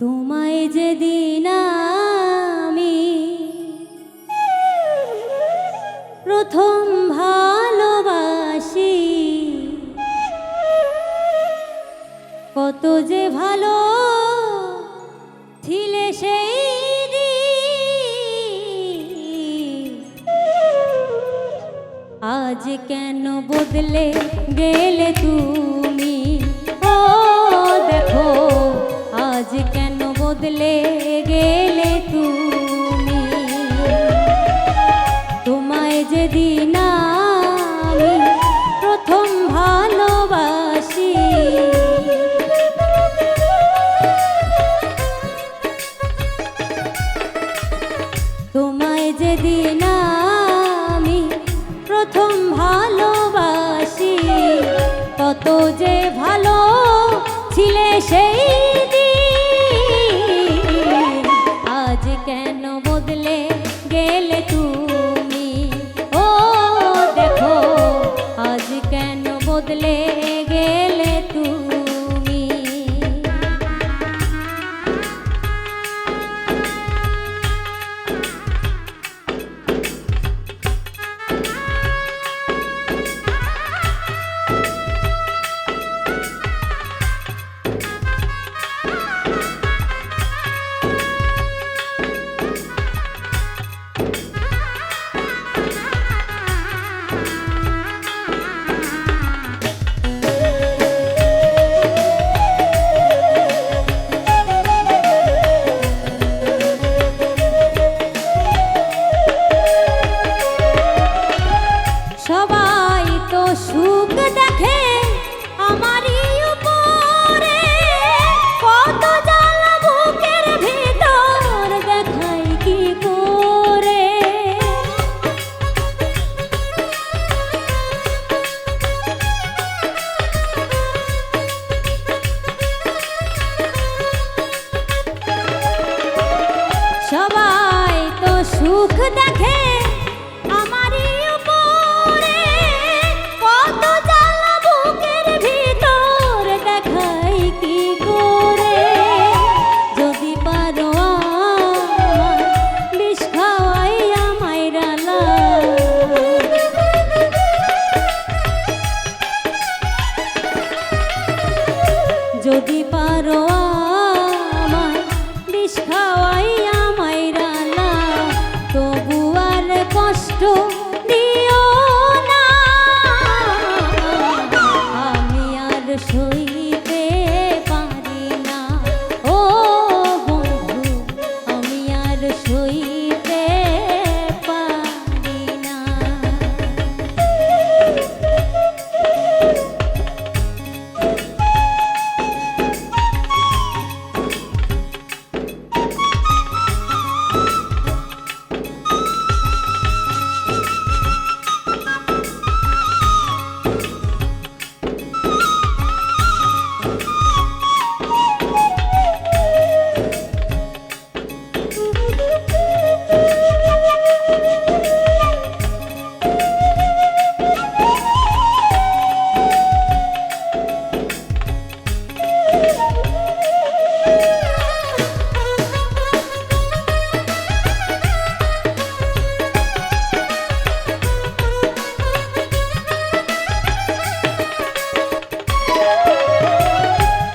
তোমায় যেদিন আমি প্রথম ভালোবাসি, কত যে ভালো ছিলে সেই দিন, আজ কেন বদলে গেলে তুমি? ও দেখো আজ কেন বদলে গেলে তুমি? তোমায় যেদিন আমি প্রথম ভালোবাসি, তোমায় যেদিন আমি প্রথম ভালোবাসি, কত যে ভালো ছিলে সেই দিন, আজ কেন বদলে গেলে তুমি? ও দেখো আজ কেন বদলে গেলে তুমি? সবাই তো সুখ দেখে আমারই উপরে, কত জ্বালা বুকের ভিতর দেখাই কি করে? সবাই তো সুখ দেখে আমারই উপরে, কত জ্বালা বুকের ভিতর দেখাই কি করে? যদি পারো আমার বিষ খাওয়াইয়া মাইরালা, যদি পারো আমার বিষ খাওয়াইয়া মাইরালা, তবু আর কষ্ট দিও না, আমি আর সইতে পারি না। ও বন্ধু আমি আর সইতে পারি না।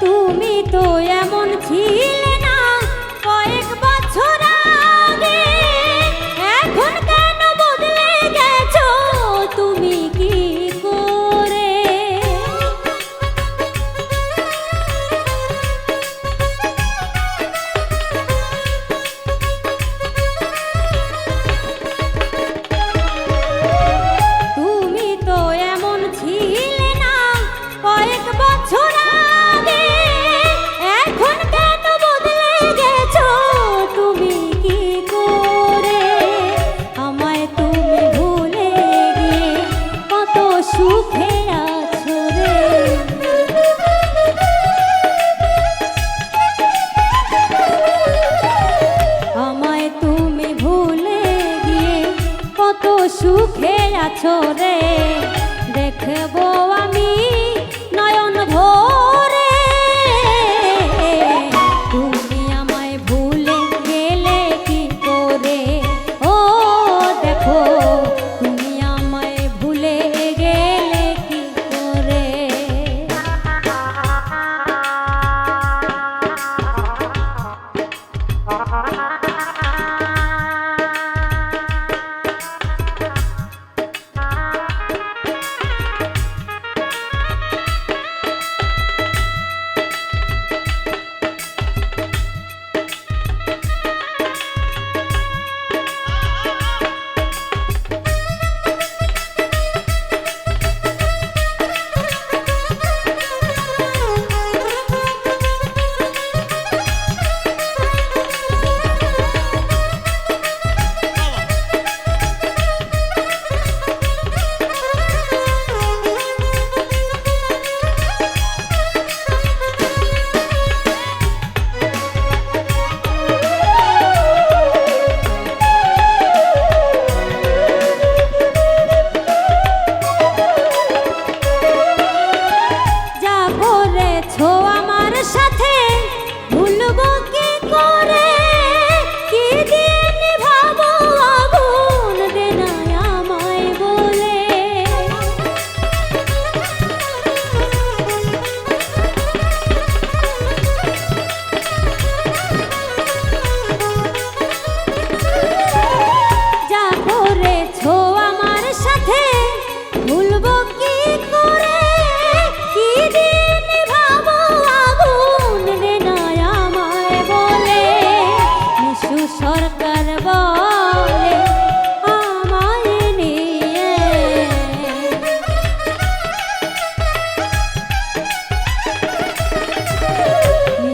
তুমি তো এমন ছিলে না কয়েক বছর আগে, এখন কেন বদলে গেছো তুমি কি করে? তুমি তো এমন ছিলে না কয়েক বছর আগে, এখন কেন বদলে গেছো তুমি কি করে? আমায় তুমি ভুলে গিয়ে কত সুখে আছো রে, আমায় তুমি ভুলে গিয়ে কত সুখে আছো রে। দেখবো আমি নয়ন ভরে তুমি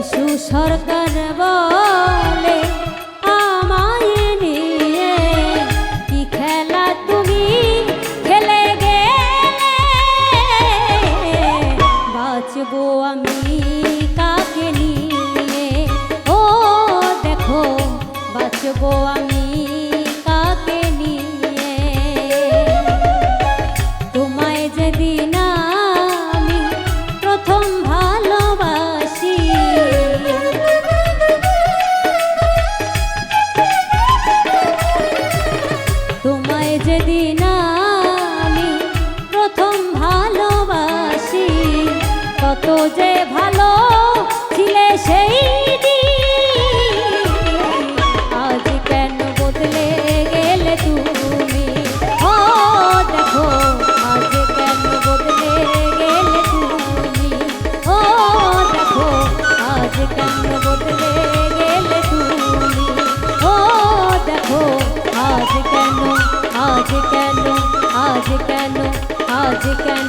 শিশু সরকার বলে আমায় নিয়ে কি খেলা তুমি খেলে গেলে, বাঁচবো আমি কাকে নিয়ে, ও দেখো বাঁচবো আমি কাকে নিয়ে। তোমায় যেদিন আমি প্রথম ভালোবাসি, তোমায় যেদিন আমি প্রথম ভালোবাসি, কত যে ভালো ছিলে সেই দিন, আজ কেন বদলে গেলে তুমি, ও দেখো আজ কেন বদলে গেলে তুমি, ও দেখো আজ কেন বদলে গেলে তুমি, ও দেখো আজ কেন, আজ কেন, আজ কেন, আজ কেন